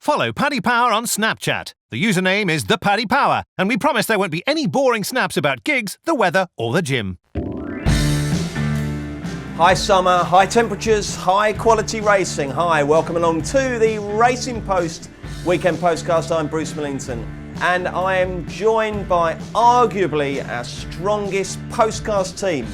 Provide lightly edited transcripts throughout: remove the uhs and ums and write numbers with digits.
Follow Paddy Power on Snapchat. The username is the Paddy Power, and we promise there won't be any boring snaps about gigs, the weather, or the gym. High summer, high temperatures, high quality racing. Hi, welcome along to the Racing Post Weekend Postcast. I'm Bruce Millington, and I am joined by arguably our strongest postcast team.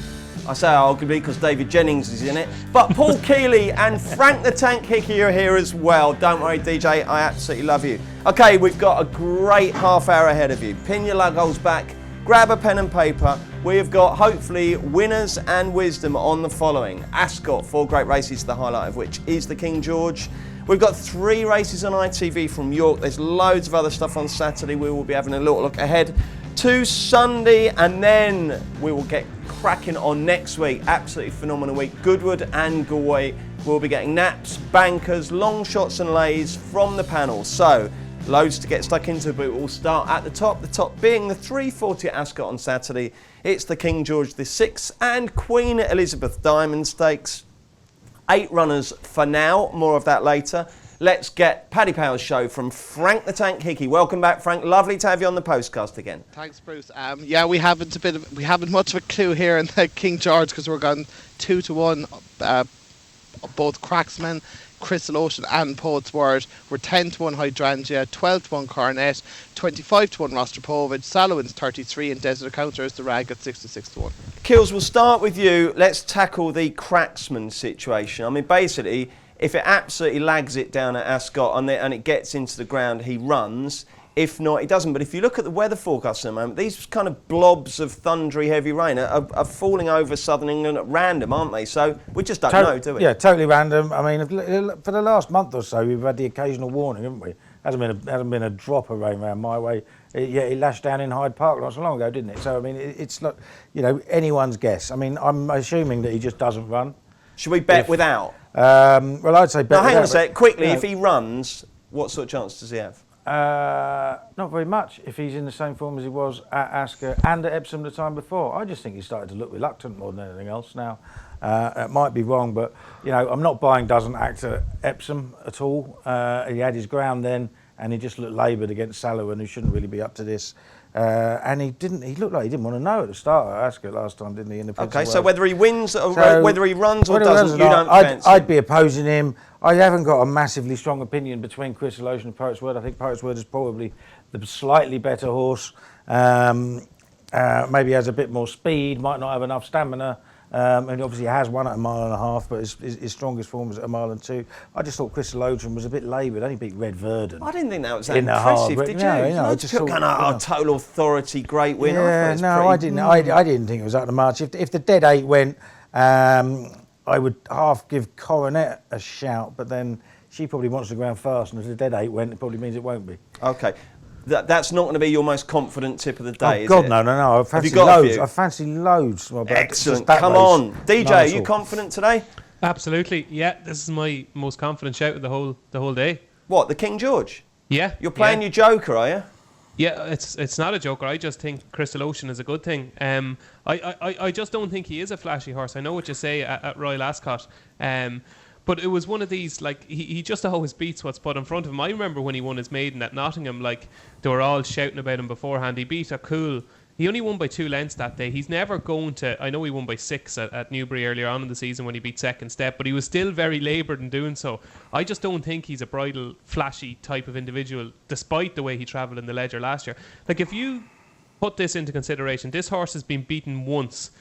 I say arguably because David Jennings is in it, but Paul Keeley and Frank the Tank Hickey are here as well. Don't worry, DJ, I absolutely love you. Okay, we've got a great half hour ahead of you. Pin your lug holes back, grab a pen and paper. We've got, hopefully, winners and wisdom on the following. Ascot, 4 great races, the highlight of which is the King George. We've got 3 races on ITV from York. There's loads of other stuff on Saturday. We will be having a little look ahead to Sunday, and then we will get cracking on next week. Absolutely phenomenal week. Goodwood and Galway will be getting naps, bankers, long shots and lays from the panel. So, loads to get stuck into, but we'll start at the top being the 340 at Ascot on Saturday. It's the King George VI and Queen Elizabeth Diamond Stakes. 8 runners for now, more of that later. Let's get Paddy Power's show from Frank the Tank Hickey. Welcome back, Frank. Lovely to have you on the postcast again. Thanks, Bruce. Yeah, we haven't much of a clue here in the King George because we're gone 2-1. Both Cracksman, Crystal Ocean and Poet's Word were 10-1 Hydrangea, 12-1 Coronet, 25-1 Rostropovich, Salowin's 33 and Desert Encounters the Rag at 66-1. Kills, we'll start with you. Let's tackle the Cracksman situation. I mean, basically, if it absolutely lags it down at Ascot and it gets into the ground, he runs. If not, he doesn't. But if you look at the weather forecast at the moment, these kind of blobs of thundery heavy rain are falling over southern England at random, aren't they? So we just don't know, do we? Yeah, totally random. I mean, for the last month or so, we've had the occasional warning, haven't we? Hasn't been a drop of rain around my way. It lashed down in Hyde Park not so long ago, didn't it? So, I mean, it's not, anyone's guess. I mean, I'm assuming that he just doesn't run. Should we bet without? Well, I'd say bet now, hang on a without, sec. Quickly, if he runs, what sort of chance does he have? Not very much if he's in the same form as he was at Ascot and at Epsom the time before. I just think he started to look reluctant more than anything else now. It might be wrong, but I'm not buying doesn't act at Epsom at all. He had his ground then, and he just looked laboured against Salowin, who shouldn't really be up to this. And he looked like he didn't want to know at the start at Ascot last time, didn't he? In the Prince okay, of so Wales. whether he wins or whether he runs or doesn't, you don't fancy. I'd be opposing him. I haven't got a massively strong opinion between Crystal Ocean and Poet's Word. I think Poet's Word is probably the slightly better horse. Maybe has a bit more speed, might not have enough stamina. And obviously has won at 1.5 miles, but his strongest form was at 1.2 miles. I just thought Crystal Ocean was a bit laboured. Only beat Red Verdon. I didn't think that was that impressive, did you? I just thought, total authority, great win. Yeah, no, I didn't. I didn't think it was that much. If the dead 8 went, I would half give Coronet a shout, but then she probably wants to go around fast, and if the dead 8 went, it probably means it won't be. Okay. That's not going to be your most confident tip of the day, is it? No. I fancy loads. I fancy loads. Well, excellent. Come on. DJ, are you confident today? Absolutely. Yeah, this is my most confident shout of the whole day. What, the King George? Yeah. You're playing your joker, are you? Yeah, it's not a joker. I just think Crystal Ocean is a good thing. I just don't think he is a flashy horse. I know what you say at Royal Ascot. But it was one of these, like, he just always beats what's put in front of him. I remember when he won his maiden at Nottingham, like, they were all shouting about him beforehand. He beat a cool. He only won by 2 lengths that day. He's never going to. I know he won by 6 at Newbury earlier on in the season when he beat Second Step, but he was still very laboured in doing so. I just don't think he's a bridal, flashy type of individual, despite the way he travelled in the Ledger last year. Like, if you put this into consideration, this horse has been beaten once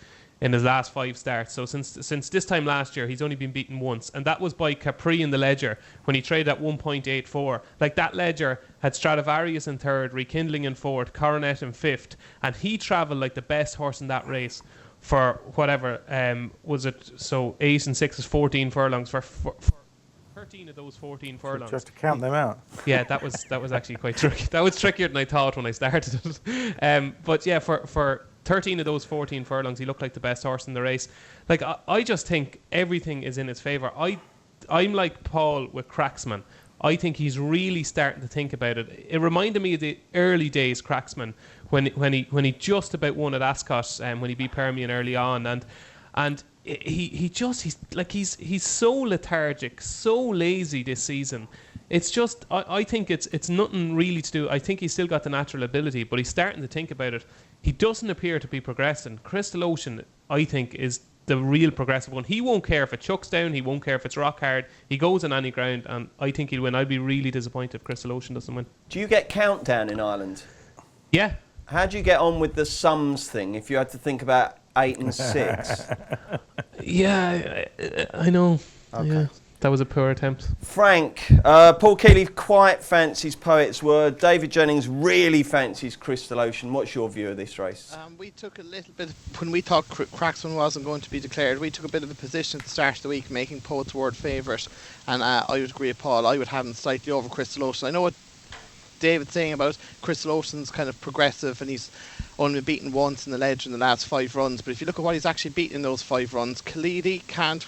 in his last 5 starts. So since this time last year, he's only been beaten once, and that was by Capri in the Ledger when he traded at 1.84. Like, that Ledger had Stradivarius in 3rd, Rekindling in 4th, Coronet in 5th, and he travelled like the best horse in that race for whatever was it. So 8 and 6 is 14 furlongs for 13 of those 14 furlongs. Just to count them out. Yeah, that was actually quite tricky. That was trickier than I thought when I started it. But yeah, for 13 of those 14 furlongs, he looked like the best horse in the race. Like, I just think everything is in his favour. I'm like Paul with Cracksman. I think he's really starting to think about it. It reminded me of the early days Cracksman when he just about won at Ascot when he beat Permian early on, and he's so lethargic, so lazy this season. It's just, I think it's nothing really to do. I think he's still got the natural ability, but he's starting to think about it. He doesn't appear to be progressing. Crystal Ocean, I think, is the real progressive one. He won't care if it chucks down. He won't care if it's rock hard. He goes on any ground, and I think he'll win. I'd be really disappointed if Crystal Ocean doesn't win. Do you get countdown in Ireland? Yeah. How do you get on with the sums thing if you had to think about 8 and 6? Yeah, I know. Okay. Yeah, that was a poor attempt. Frank, Paul Keeley quite fancies Poet's Word. David Jennings really fancies Crystal Ocean. What's your view of this race? We took a little bit, when we thought Cracksman wasn't going to be declared, we took a bit of a position at the start of the week, making Poet's Word favourite. And I would agree with Paul, I would have him slightly over Crystal Ocean. I know what David's saying about Crystal Ocean's kind of progressive, and he's only been beaten once in the Ledger in the last 5 runs. But if you look at what he's actually beaten in those 5 runs, Khalidi can't,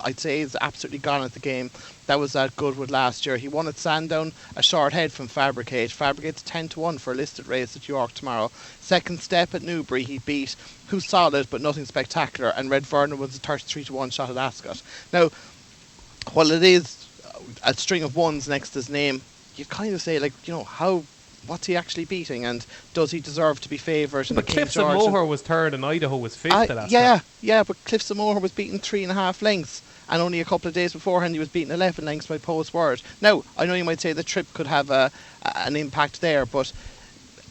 I'd say, is absolutely gone at the game. That was at Goodwood last year. He won at Sandown, a short head from Fabricate. Fabricate's 10-1 for a listed race at York tomorrow. Second step at Newbury, he beat Who's Solid but Nothing Spectacular, and Red Vernon was a 33-1 shot at Ascot. Now, while it is a string of ones next to his name, you kind of say, like, you know, what's he actually beating, and does he deserve to be favourite? But Cliffs of Moher was third and Idaho was fifth at that. Yeah, but Cliffs of Moher was beaten 3.5 lengths, and only a couple of days beforehand he was beaten 11 lengths by Poet's Word. Now, I know you might say the trip could have an impact there, but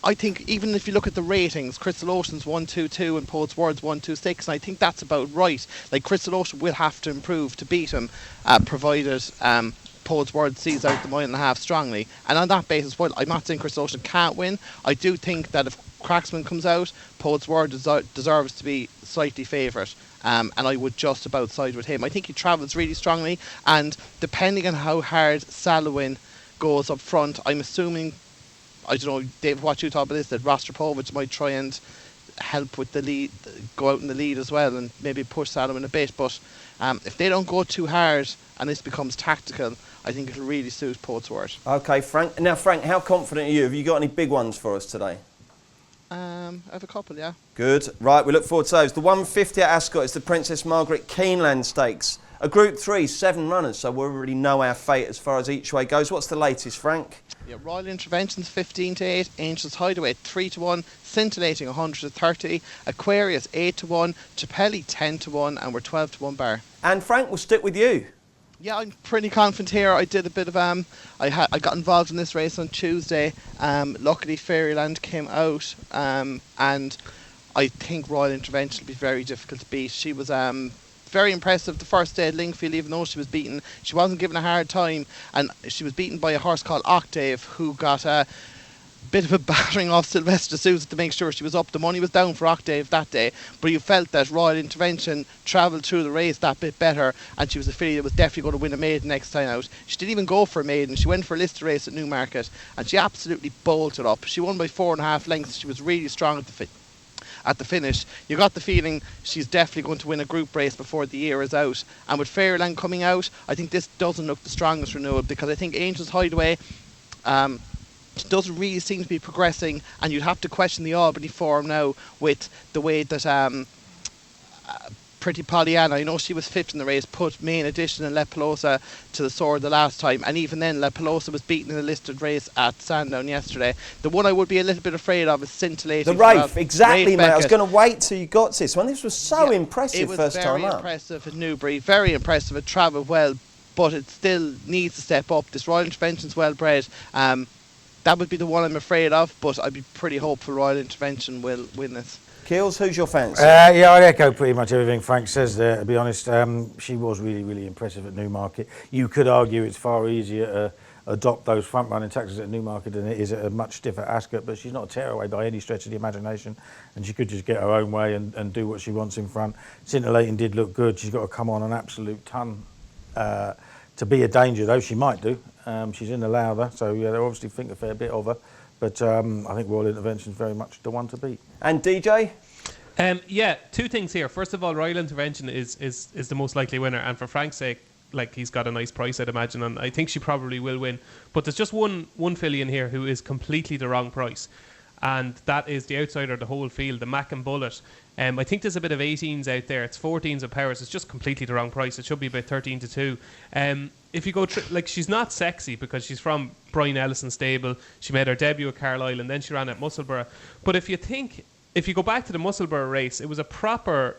I think even if you look at the ratings, Crystal Ocean's 122 and Poet's Word's 126, and I think that's about right. Like, Crystal Ocean will have to improve to beat him, provided Poet's Word sees out the 1.5 miles strongly. And on that basis, while I'm not saying Crystal Ocean can't win, I do think that if Cracksman comes out, Poet's Word deserves to be slightly favourite. And I would just about side with him. I think he travels really strongly, and depending on how hard Salowin goes up front, I'm assuming, I don't know, Dave, what you thought about this, that Rostropovich might try and help with the lead, go out in the lead as well, and maybe push Salowin a bit. But if they don't go too hard and this becomes tactical, I think it'll really suit Poet's Word. OK, Frank. Now, Frank, how confident are you? Have you got any big ones for us today? I have a couple, yeah. Good. Right, we look forward to those. The 150 at Ascot is the Princess Margaret Keeneland Stakes. A Group 3, 7 runners, so we already know our fate as far as each way goes. What's the latest, Frank? Yeah, Royal Interventions 15-8, Angels Hideaway 3-1, Scintillating 130, Aquarius 8-1, Chappelli 10-1, and we're 12-1 bar. And Frank, we'll stick with you. Yeah, I'm pretty confident here. I did a bit of I got involved in this race on Tuesday. Luckily, Fairyland came out, and I think Royal Intervention will be very difficult to beat. She was very impressive the first day at Lingfield, even though she was beaten. She wasn't given a hard time, and she was beaten by a horse called Octave, who got a bit of a battering off Sylvester Sousa to make sure she was up. The money was down for Octave that day, but you felt that Royal Intervention travelled through the race that bit better, and she was a filly that was definitely going to win a maiden next time out. She didn't even go for a maiden. She went for a listed race at Newmarket, and she absolutely bolted up. She won by 4.5 lengths. She was really strong at the finish. You got the feeling she's definitely going to win a group race before the year is out. And with Fairyland coming out, I think this doesn't look the strongest renewal, because I think Angels Hideaway doesn't really seem to be progressing, and you'd have to question the Albany form now with the way that Pretty Pollyanna, I know she was fifth in the race, put Main Edition and La Pelosa to the sword the last time, and even then La Pelosa was beaten in a listed race at Sandown yesterday. The one I would be a little bit afraid of is Scintillating. The Rafe, exactly, Rafe mate. I was Beckett. going to wait till you got to this one. This was so impressive first time up. It was very impressive at Newbury, very impressive. It travelled well, but it still needs to step up. This Royal Intervention's well bred. That would be the one I'm afraid of, but I'd be pretty hopeful Royal Intervention will win this. Keels, who's your fancy? Yeah, I'd echo pretty much everything Frank says there, to be honest. She was really, really impressive at Newmarket. You could argue it's far easier to adopt those front-running tactics at Newmarket than it is at a much stiffer Ascot, but she's not a tearaway by any stretch of the imagination, and she could just get her own way and do what she wants in front. Scintillating did look good. She's got to come on an absolute ton to be a danger, though. She might do. She's in the Lowther, so yeah, they obviously think a fair bit of her. But I think Royal Intervention is very much the one to beat. And DJ? Yeah, two things here. First of all, Royal Intervention is the most likely winner, and for Frank's sake, like, he's got a nice price, I'd imagine, and I think she probably will win. But there's just one filly in here who is completely the wrong price, and that is the outsider of the whole field, the Mackin Bullet. I think there's a bit of 18s out there. It's 14s of Powers. It's just completely the wrong price. It should be about 13 to 2. If you go like, she's not sexy because she's from Brian Ellison stable. She made her debut at Carlisle and then she ran at Musselburgh. But if you go back to the Musselburgh race, it was a proper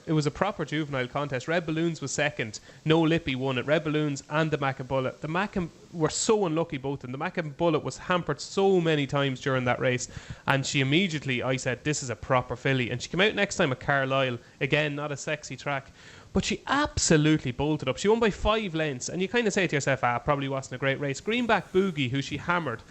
juvenile contest. Red Balloons was second. No Lippy won it. Red Balloons and the Mackin Bullet. The Mackin were so unlucky, both of them. The Mackin Bullet was hampered so many times during that race, and she immediately, I said, this is a proper filly. And she came out next time at Carlisle. Again, not a sexy track, but she absolutely bolted up. She won by 5 lengths, and you kind of say to yourself, probably wasn't a great race. Greenback Boogie, who she hammered,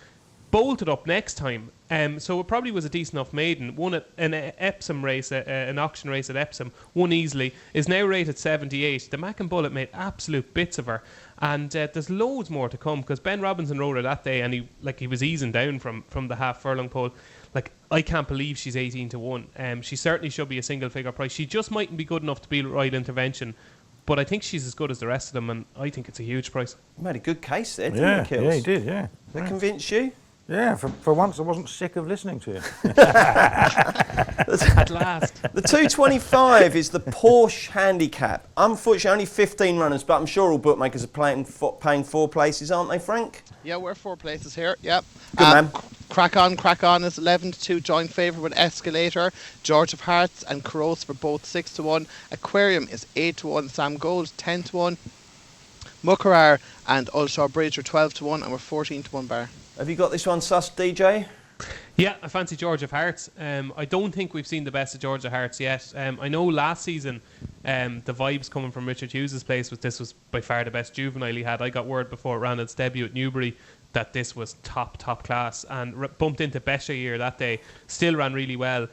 bolted up next time, so it probably was a decent enough maiden. Won at an Epsom race, an auction race at Epsom, won easily, is now rated 78. The Mackin Bullet made absolute bits of her, and there's loads more to come, because Ben Robinson rode her that day, and he was easing down from the half furlong pole. Like, I can't believe she's 18 to 1. She certainly should be a single figure price. She just mightn't be good enough to be right intervention, but I think she's as good as the rest of them, and I think it's a huge price. You made a good case there, didn't you, Kills? Yeah, he did, yeah. That convinced you? Yeah, for once I wasn't sick of listening to you. At last. The 225 is the Porsche handicap. Unfortunately, only 15 runners, but I'm sure all bookmakers are paying 4 places, aren't they, Frank? Yeah, we're 4 places here. Yep. Good man. Crack on is 11 to 2 joint favourite with Escalator. George of Hearts and Carouse for both 6 to 1. Aquarium is 8 to 1. Sam Gold 10 to 1. Muckarar and Ulshaw Bridge are 12 to 1, and we're 14 to 1 bar. Have you got this one sussed, DJ? Yeah, I fancy George of Hearts. I don't think we've seen the best of George of Hearts yet. I know last season the vibes coming from Richard Hughes' place was this was by far the best juvenile he had. I got word before it ran its debut at Newbury that this was top class, and bumped into Besha year that day. Still ran really well.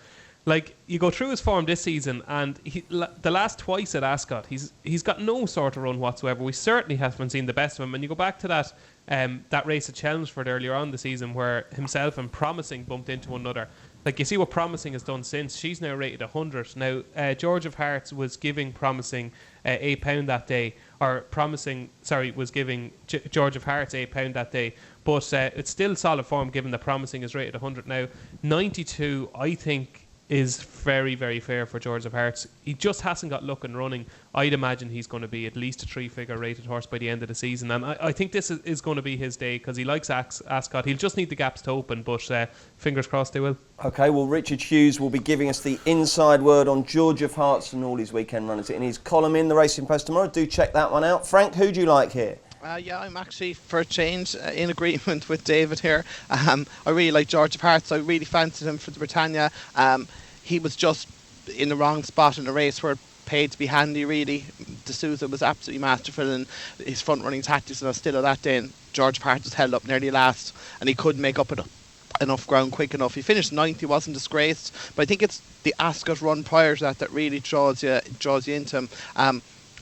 Like, you go through his form this season, and the last twice at Ascot, he's got no sort of run whatsoever. We certainly haven't seen the best of him. And you go back to that race at Chelmsford earlier on the season, where himself and Promising bumped into one another. Like, you see what Promising has done since. She's now rated 100. Now, George of Hearts was giving Promising £8 that day, or was giving George of Hearts £8 that day. But it's still solid form given that Promising is rated 100 now. 92, I think, is very, very fair for George of Hearts. He just hasn't got luck in running. I'd imagine he's going to be at least a 3-figure rated horse by the end of the season, and I think this is going to be his day, because he likes Ascot. He'll just need the gaps to open, but fingers crossed they will. OK, well, Richard Hughes will be giving us the inside word on George of Hearts and all his weekend runners in his column in the Racing Post tomorrow. Do check that one out. Frank, who do you like here? Yeah, I'm actually, for a change, in agreement with David here. I really like George of Hearts. I really fancied him for the Britannia. He was just in the wrong spot in the race where it paid to be handy, really. D'Souza was absolutely masterful in his front-running tactics, and still that day, and George of Hearts was held up nearly last, and he couldn't make up enough ground quick enough. He finished 9th, he wasn't disgraced, but I think it's the Ascot run prior to that really draws you into him.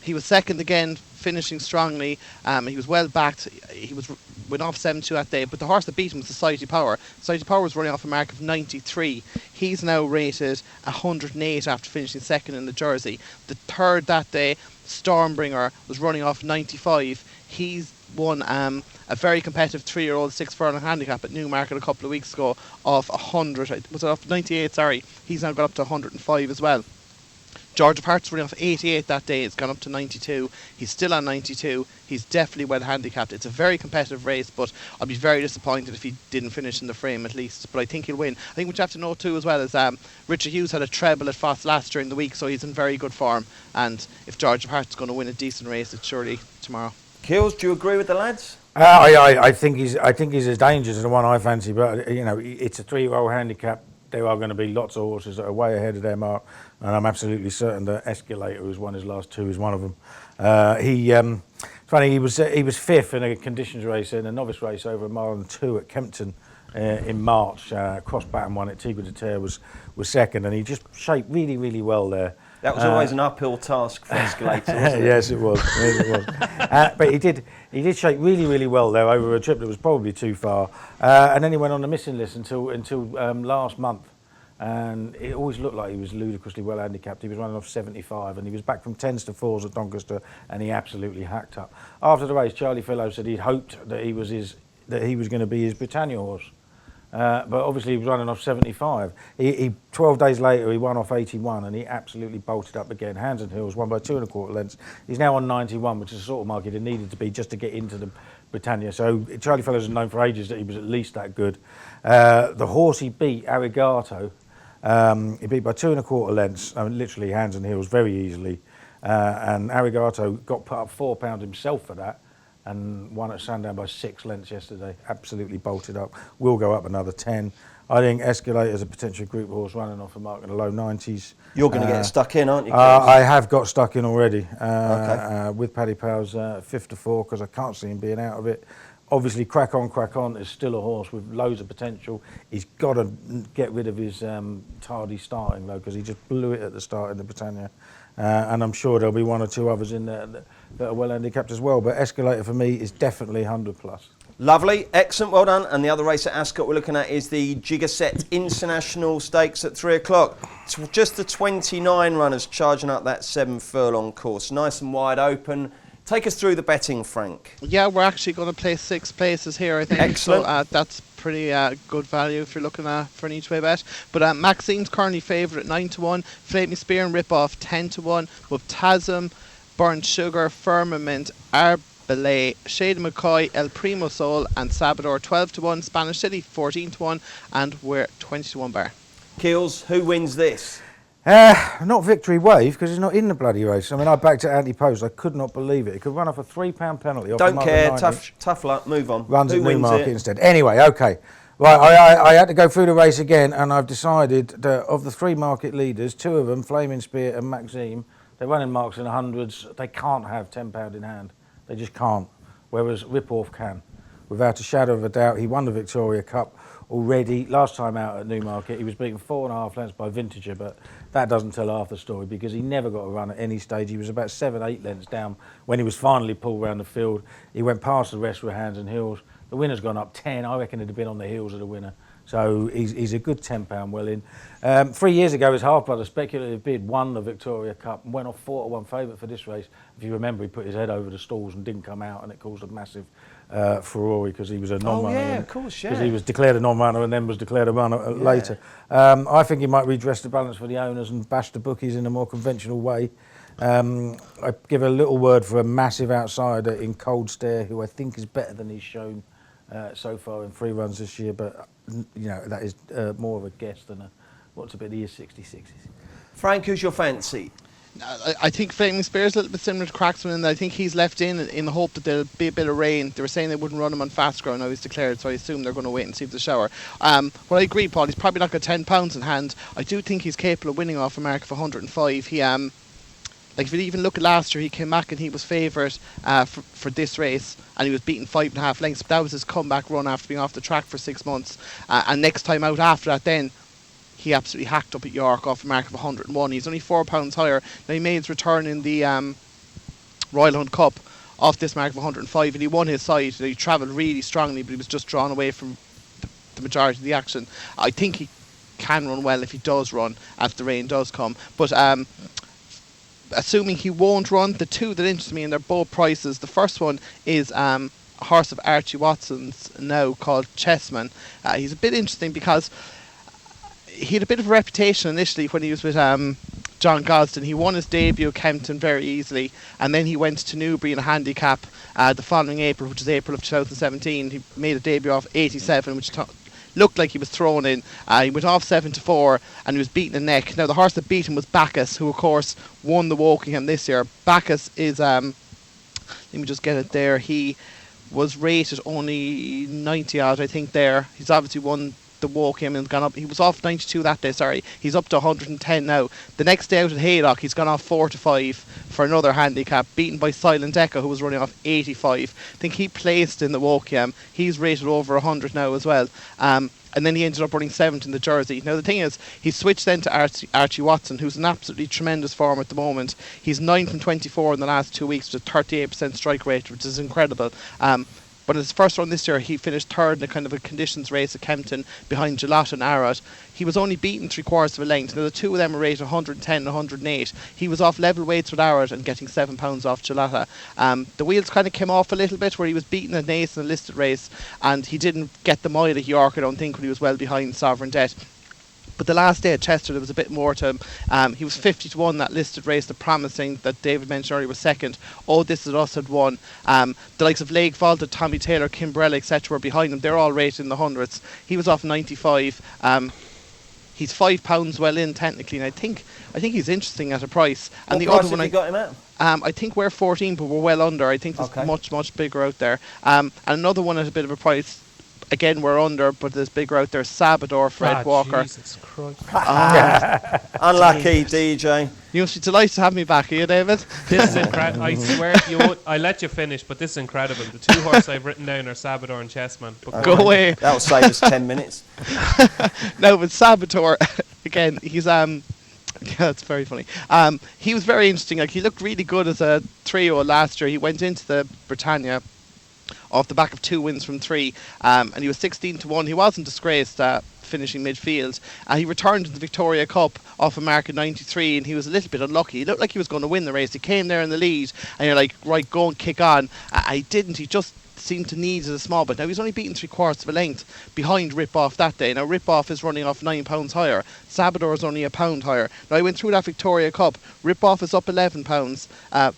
He was second again, finishing strongly. He was well backed. He went off 7-2 that day, but the horse that beat him was Society Power. Society Power was running off a mark of 93. He's now rated 108 after finishing second in the Jersey. The third that day, Stormbringer, was running off 95. He's won a very competitive 3-year-old 6 furlong handicap at Newmarket a couple of weeks ago off 100. Was it off 98? Sorry. He's now got up to 105 as well. George of Hearts running off 88 that day. It's gone up to 92. He's still on 92. He's definitely well handicapped. It's a very competitive race, but I'd be very disappointed if he didn't finish in the frame at least. But I think he'll win. I think what you have to know too as well is Richard Hughes had a treble at Foss last during the week, so he's in very good form. And if George of Hearts is going to win a decent race, it's surely tomorrow. Kills, do you agree with the lads? I think he's as dangerous as the one I fancy, but it's a 3-year-old handicap. There are going to be lots of horses that are way ahead of their mark, and I'm absolutely certain that Escalator, who's won his last 2, is one of them. It's funny, he was 5th in a conditions race, in a novice race over a mile and 2 at Kempton in March. Cross-Baton won it. Tigre de Terre was second, and he just shaped really, really well there. That was always an uphill task for Escalator, wasn't it? Yes, it was. But he did shape really, really well there over a trip that was probably too far. And then he went on the missing list until last month. And it always looked like he was ludicrously well handicapped. He was running off 75, and he was back from 10s to 4s at Doncaster, and he absolutely hacked up. After the race, Charlie Fillow said he'd hoped that he was going to be his Britannia horse. But obviously he was running off 75. He 12 days later he won off 81 and he absolutely bolted up again. Hands and Hills won by 2 1/4 lengths. He's now on 91, which is the sort of market it needed to be just to get into the Britannia. So Charlie Fellows has known for ages that he was at least that good. The horse he beat, Arigato, he beat by 2 1/4 lengths, literally Hands and Hills very easily. And Arigato got put up £4 himself for that and won at Sandown by 6 lengths yesterday. Absolutely bolted up. Will go up another 10. I think Escalate is a potential group horse running off a mark in the low 90s. You're going to get stuck in, aren't you, Chris? I have got stuck in already Okay. with Paddy Power's 5 to 4 because I can't see him being out of it. Obviously, Crack On is still a horse with loads of potential. He's got to get rid of his tardy starting, though, because he just blew it at the start in the Britannia. And I'm sure there'll be 1 or 2 others in there that are well handicapped as well. But Escalator, for me, is definitely 100 plus. Lovely, excellent, well done. And the other race at Ascot we're looking at is the Gigaset International Stakes at 3 o'clock. It's just the 29 runners charging up that 7 furlong course. Nice and wide open. Take us through the betting, Frank. Yeah, we're actually going to play 6 places here, I think. Excellent. So that's pretty good value if you're looking for an each-way bet. But Maxine's currently favourite at 9 to 1. Flaming Spear and Rip-Off 10 to 1. With Tasm, Burnt Sugar, Firmament, Arbelay, Shade McCoy, El Primo Sol and Sabador 12 to 1. Spanish City 14 to 1. And we're 20 to 1 bar. Keels, who wins this? Not Victory Wave, because he's not in the bloody race. I mean, I backed it anti-post. I could not believe it. He could run off a £3 penalty. Off Don't a care, mark at 90. tough luck, move on. Runs who at wins Newmarket it? instead. Anyway, okay. Right, I had to go through the race again, and I've decided that of the 3 market leaders, 2 of them, Flaming Spear and Maxime, they're running marks in the hundreds. They can't have £10 in hand. They just can't. Whereas Rip-Off can. Without a shadow of a doubt, he won the Victoria Cup already. Last time out at Newmarket, he was beaten 4.5 lengths by Vintager, but that doesn't tell half the story because he never got a run at any stage. He was about 7-8 lengths down when he was finally pulled around the field. He went past the rest with Hands and Hills. The winner's gone up 10. I reckon it'd have been on the heels of the winner. So he's a good £10 well in. 3 years ago, his half-brother, Speculative Bid, won the Victoria Cup and went off 4 to 1 favourite for this race. If you remember, he put his head over the stalls and didn't come out, and it caused a massive furore because he was a non-runner. Oh, yeah, of course, yeah. Because he was declared a non-runner and then was declared a runner later. I think he might redress the balance for the owners and bash the bookies in a more conventional way. I give a little word for a massive outsider in Cold Stare, who I think is better than he's shown so far in 3 runs this year, but you know that is more of a guess than what's a bit of his 66s. Frank, who's your fancy? I think Flaming Spear is a little bit similar to Cracksman, and I think he's left in the hope that there'll be a bit of rain. They were saying they wouldn't run him on fast ground. Now he's declared, so I assume they're going to wait and see if there's a shower. Well, I agree, Paul. He's probably not got £10 in hand. I do think he's capable of winning off a mark of 105. He like if you even look at last year, he came back and he was favourite for this race, and he was beaten 5.5 lengths. But that was his comeback run after being off the track for 6 months. And next time out after that, then he absolutely hacked up at York off a mark of 101. He's only £4 higher. Now he made his return in the Royal Hunt Cup off this mark of 105, and he won his side. He travelled really strongly, but he was just drawn away from the majority of the action. I think he can run well if he does run, if the rain does come. But assuming he won't run, the 2 that interest me, and they're both prices. The first one is a horse of Archie Watson's now called Chessman. He's a bit interesting because he had a bit of a reputation initially when he was with John Gosden. He won his debut at Kempton very easily, and then he went to Newbury in a handicap the following April, which is April of 2017. He made a debut off 87, which looked like he was thrown in. He went off 7 to 4, and he was beaten in neck. Now the horse that beat him was Bacchus, who of course won the Wokingham this year. Bacchus is let me just get it there. He was rated only 90 odd, I think. There, he's obviously won the Wokingham and gone up. He was off 92 that day. Sorry, he's up to 110 now. The next day out at Haydock, he's gone off 4 to 5 for another handicap, beaten by Silent Echo, who was running off 85. I think he placed in the Wokingham. He's rated over 100 now as well. And then he ended up running 7th in the Jersey. Now the thing is, he switched then to Archie Watson, who's in absolutely tremendous form at the moment. He's 9th and 24 in the last 2 weeks with a 38% strike rate, which is incredible. But in his first run this year, he finished third in a kind of a conditions race at Kempton behind Gelato and Arad. He was only beaten 3/4 of a length. Now, the two of them were rated 110 and 108. He was off level weights with Arad and getting £7 off Gelato. The wheels kind of came off a little bit where he was beaten at Naas in a listed race, and he didn't get the mile at York, I don't think, when he was well behind Sovereign Debt. But the last day at Chester, there was a bit more to him. He was 50-1 that listed race, the Promising that David mentioned earlier was second. Oh, This Is Us had won. The likes of Lake Vaulted, Tommy Taylor, Kimbrella, etc. were behind him. They're all rated in the hundreds. He was off 95. He's £5 well in technically, and I think he's interesting at a price. And What the price other one, have you got him at? I think we're 14, but we're well under. I think there's much bigger out there. And another one at a bit of a price. Again, we're under, but there's bigger out there. Sabador, Fred Walker. Jesus Christ. Unlucky, DJ. You must be delighted to have me back, are you, David? This is incredible. I swear you won't. I let you finish, but this is incredible. The two horses I've written down are Sabador and Chessman. But Go away. That'll save us 10 minutes. No, but Saboteur, again, he's yeah, it's very funny. He was very interesting. Like, he looked really good as a trio last year. He went into the Britannia off the back of 2 wins from 3, and he was 16-1. He wasn't disgraced finishing midfield. He returned to the Victoria Cup off a mark of 93, and he was a little bit unlucky. He looked like he was going to win the race. He came there in the lead, and you're like, right, go and kick on. He didn't. He just seemed to need a small bit. Now, he's only beaten 3/4 of a length behind Rip Off that day. Now, Rip Off is running off £9 higher. Sabador is only £1 higher. Now, I went through that Victoria Cup. Rip Off is up £11.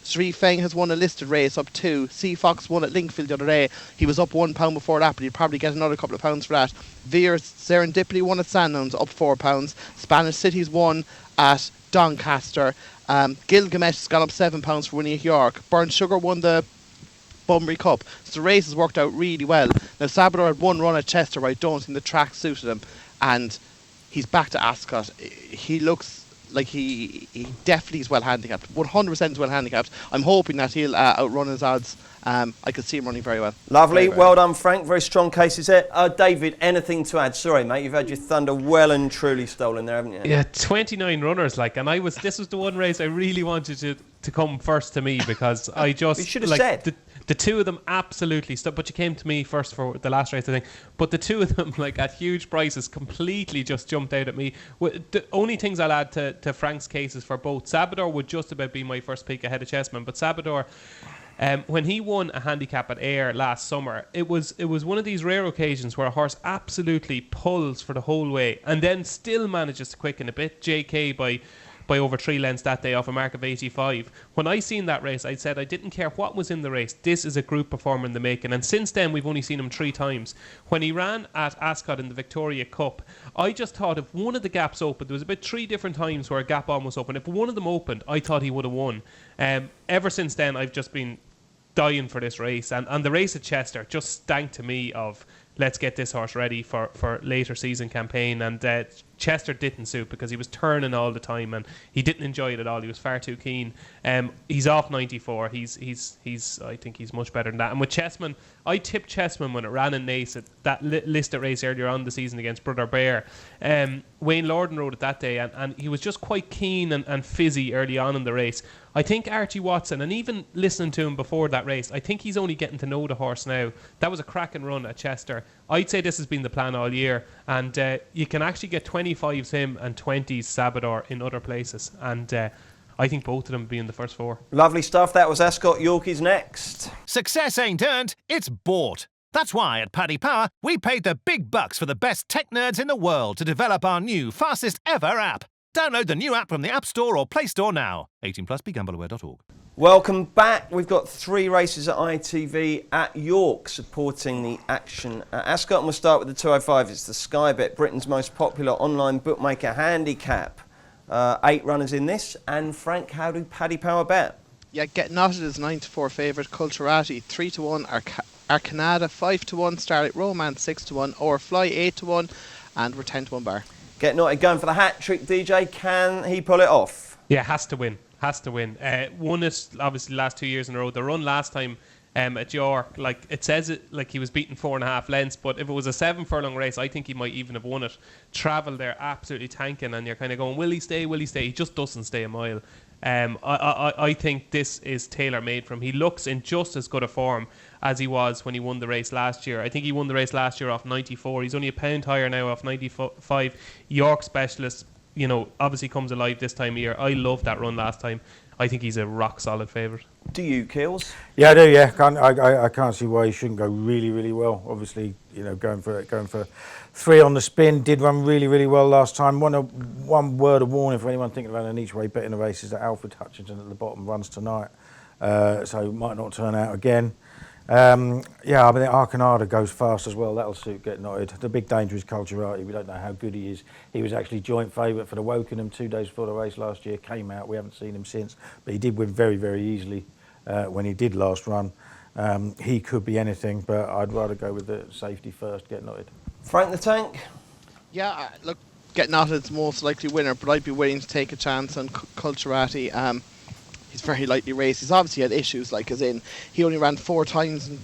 Sri Feng has won a listed race, up 2. Sea Fox won at Linkfield the other day. He was up £1 before that, but he'd probably get another couple of pounds for that. Veer Serendipity won at Sandown's, up £4. Spanish Cities won at Doncaster. Gilgamesh has gone up £7 for winning at York. Burnt Sugar won the Bunbury Cup. So the race has worked out really well. Now, Sabador had one run at Chester, but I don't think the track suited him, and he's back to Ascot. He looks like he definitely is well handicapped. 100% is well handicapped. I'm hoping that he'll outrun his odds. I could see him running very well. Lovely. Very Well done, Frank. Very strong cases there. David, anything to add? Sorry, mate. You've had your thunder well and truly stolen there, haven't you? yeah, 29 runners, like, and this was the one race I really wanted to come first to me, because I just You should have like, said. the two of them absolutely stuck, but you came to me first for the last race, I think. But the two of them, like, at huge prices, completely just jumped out at me. The only things I'll add to Frank's cases for both, Sabador would just about be my first pick ahead of Chessman, but Sabador, when he won a handicap at Ayr last summer, it was one of these rare occasions where a horse absolutely pulls for the whole way and then still manages to quicken a bit. JK by over 3 lengths that day off a mark of 85. When I seen that race, I said I didn't care what was in the race. This is a group performer in the making. And since then, we've only seen him 3 times. When he ran at Ascot in the Victoria Cup, I just thought if one of the gaps opened, there was about 3 different times where a gap almost opened. If one of them opened, I thought he would have won. Ever since then, I've just been dying for this race. And the race at Chester just stank to me of, let's get this horse ready for later season campaign. And Chester didn't suit because he was turning all the time and he didn't enjoy it at all. He was far too keen. He's off 94. He's I think he's much better than that. And with Chessman, I tipped Chessman when it ran in Naas at that listed race earlier on the season against Brother Bear. Wayne Lorden rode it that day, and he was just quite keen and fizzy early on in the race. I think Archie Watson, and even listening to him before that race, I think he's only getting to know the horse now. That was a cracking run at Chester. I'd say this has been the plan all year, and you can actually get 25s him and 20s Sabador in other places, and I think both of them will be in the first 4. Lovely stuff. That was Ascot. Yorkie's next. Success ain't earned, it's bought. That's why at Paddy Power, we paid the big bucks for the best tech nerds in the world to develop our new, fastest ever app. Download the new app from the App Store or Play Store now. 18 plus, begambleaware.org. Welcome back. We've got 3 races at ITV at York supporting the action at Ascot. And we'll start with the 205. It's the Sky Bet, Britain's most popular online bookmaker handicap. 8 runners in this. And Frank, how do Paddy Power bet? Yeah, Get Knotted is 9-4 favourite. Culturati 3-1. Arcanada 5-1. Starlight Romance 6-1. Or Fly 8-1. And we're 10-1 bar. Get Knotted going for the hat trick, DJ. Can he pull it off? Yeah, has to win. Won it obviously the last 2 years in a row. The run last time at York, like it says it like he was beaten 4.5 lengths, but if it was a 7 furlong race, I think he might even have won it. Travel there absolutely tanking, and you're kind of going, will he stay? He just doesn't stay a mile. I think this is tailor-made for him. He looks in just as good a form as he was when he won the race last year. I think he won the race last year off 94. He's only a pound higher now off 95. York Specialist, you know, obviously comes alive this time of year. I loved that run last time. I think he's a rock solid favourite. Do you, Keels? Yeah, I do. Yeah, I can't see why he shouldn't go really, really well. Obviously, you know, going for 3 on the spin, did run really, really well last time. One word of warning for anyone thinking about an each way bet in the race is that Alfred Hutchinson at the bottom runs tonight, so might not turn out again. Yeah, I mean, Arcanada goes fast as well. That'll suit Get Knotted. The big danger is Culturati. We don't know how good he is. He was actually joint favourite for the Wokingham 2 days before the race last year. Came out. We haven't seen him since, but he did win very, very easily when he did last run. He could be anything, but I'd rather go with the safety first. Get Knotted. Frank the Tank? Yeah, look, Get Knotted's most likely winner, but I'd be willing to take a chance on Culturati. He's very lightly raced. He's obviously had issues, like as in he only ran 4 times in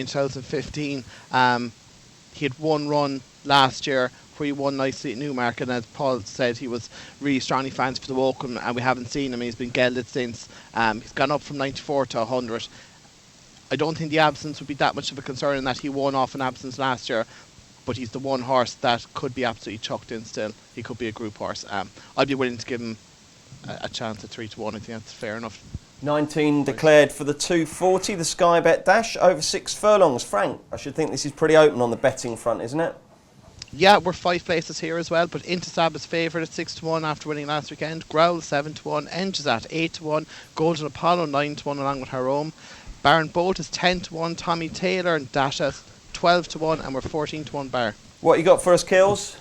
2015. He had 1 run last year where he won nicely at Newmarket, and as Paul said, he was really strongly fans for the Woking, and we haven't seen him. He's been gelded since. He's gone up from 94 to 100. I don't think the absence would be that much of a concern in that he won off an absence last year, but he's the one horse that could be absolutely chucked in still. He could be a group horse. I'd be willing to give him a chance at 3 to 1. I think that's fair enough. 19 declared for the 240, the Sky Bet Dash, over 6 furlongs. Frank, I should think this is pretty open on the betting front, isn't it? Yeah, we're 5 places here as well, but Intisab is favourite at 6 to 1 after winning last weekend. Growl 7 to 1, Engizat 8 to 1, Golden Apollo 9 to 1 along with Harome. Baron Boat is 10 to 1, Tommy Taylor and Dasha 12 to 1, and we're 14 to 1 Bar. What you got for us, Kills?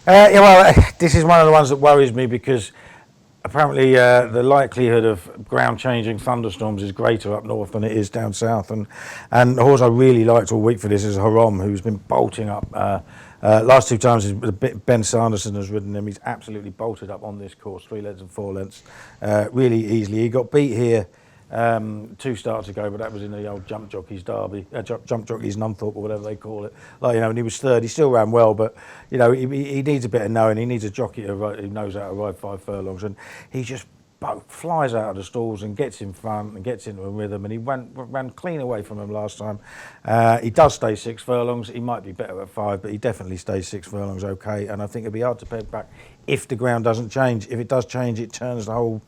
Yeah, well, this is one of the ones that worries me because apparently the likelihood of ground-changing thunderstorms is greater up north than it is down south. And the horse I really liked all week for this is Haram, who's been bolting up. Last 2 times Ben Sanderson has ridden him. He's absolutely bolted up on this course, 3 lengths and 4 lengths, really easily. He got beat here 2 starts ago, but that was in the old Jump Jockeys Derby, Jump Jockeys Nunthorpe or whatever they call it. Like, you know, and he was 3rd. He still ran well, but you know, he needs a bit of knowing. He needs a jockey who knows how to ride 5 furlongs, and he just flies out of the stalls and gets in front and gets into a rhythm. And he ran clean away from him last time. He does stay 6 furlongs. He might be better at 5, but he definitely stays 6 furlongs okay. And I think it'd be hard to peg back if the ground doesn't change. If it does change, it turns the whole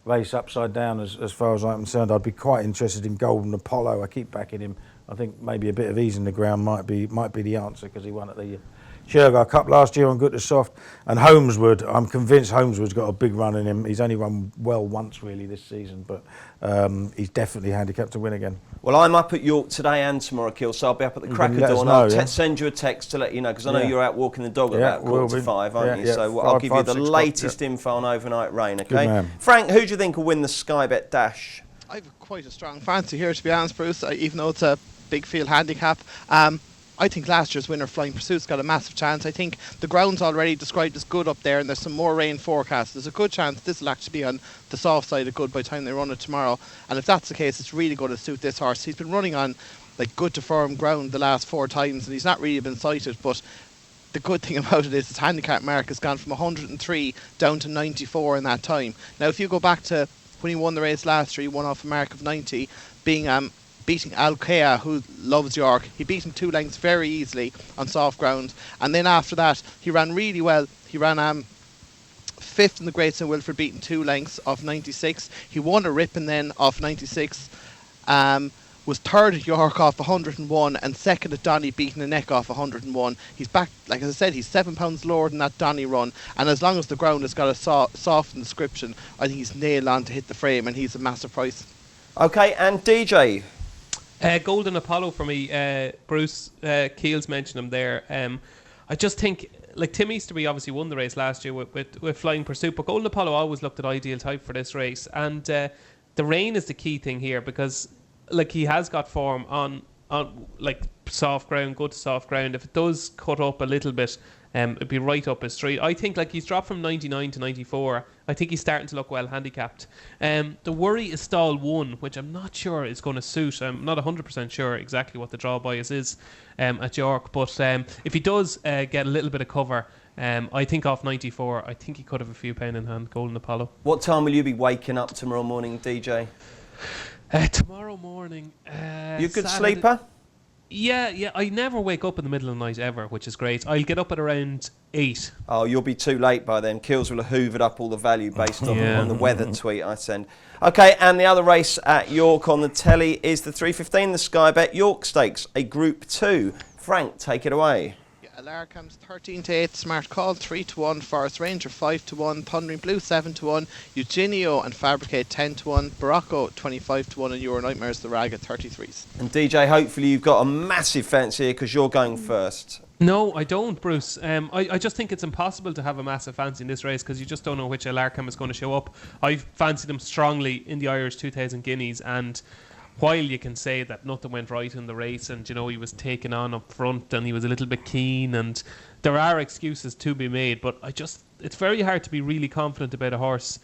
race upside down as far as I'm concerned. I'd be quite interested in Golden Apollo. I keep backing him. I think maybe a bit of ease in the ground might be the answer because he won at the Shergar Cup last year on Good to Soft. And Holmeswood, I'm convinced Holmeswood's got a big run in him. He's only run well once really this season, but he's definitely handicapped to win again. Well, I'm up at York today and tomorrow, Kill, so I'll be up at the crack of dawn. I'll send you a text to let you know, because I know you're out walking the dog at about 4:45, aren't you? So I'll give you the latest info on overnight rain, okay? Frank, who do you think will win the Sky Bet Dash? I've quite a strong fancy here, to be honest, Bruce, even though it's a big field handicap. I think last year's winner, Flying Pursuit's got a massive chance. I think the ground's already described as good up there, and there's some more rain forecast. There's a good chance this will actually be on the soft side of good by the time they run it tomorrow. And if that's the case, it's really going to suit this horse. He's been running on like good to firm ground the last 4 times, and he's not really been sighted. But the good thing about it is his handicap mark has gone from 103 down to 94 in that time. Now, if you go back to when he won the race last year, he won off a mark of 90, beating Alkea, who loves York. He beat him 2 lengths very easily on soft ground, and then after that he ran really well. He ran 5th in the Great St Wilfred, beating 2 lengths off 96. He won a Ripon then off 96, was 3rd at York off 101, and 2nd at Donny, beating the neck off 101. He's back, like as I said, he's 7 pounds lower than that Donny run, and as long as the ground has got a soft inscription, I think he's nailed on to hit the frame, and he's a massive price. Okay, and DJ? Golden Apollo for me. Bruce Keels mentioned him there. I just think, like, Tim Easterby obviously won the race last year with Flying Pursuit, but Golden Apollo always looked at ideal type for this race, and the rain is the key thing here, because like he has got form on like soft ground, good soft ground. If it does cut up a little bit, it'd be right up his street. I think like he's dropped from 99 to 94. I think he's starting to look well handicapped. The worry is stall 1, which I'm not sure is going to suit. I'm not 100% sure exactly what the draw bias is at York, but if he does get a little bit of cover, I think off 94, I think he could have a few pound in hand. Golden Apollo. What time will you be waking up tomorrow morning, DJ? Tomorrow morning. You a good Saturday- sleeper? Yeah. I never wake up in the middle of the night ever, which is great. I'll get up at around 8. Oh, you'll be too late by then. Kills will have hoovered up all the value based on the weather tweet I send. Okay, and the other race at York on the telly is the 3:15, the Sky Bet York Stakes, a Group 2. Frank, take it away. Alaricam's 13-8, Smart Call 3-1, Forest Ranger 5-1, Thundering Blue 7-1, Eugenio and Fabricate 10-1, Barocco 25-1, and Euro Nightmares the Rag at 33s. And DJ, hopefully you've got a massive fancy here because you're going first. No, I don't, Bruce. I just think it's impossible to have a massive fancy in this race because you just don't know which Alarcam is going to show up. I fancied him strongly in the Irish 2000 Guineas, and while you can say that nothing went right in the race and, you know, he was taken on up front and he was a little bit keen and there are excuses to be made, but it's very hard to be really confident about a horse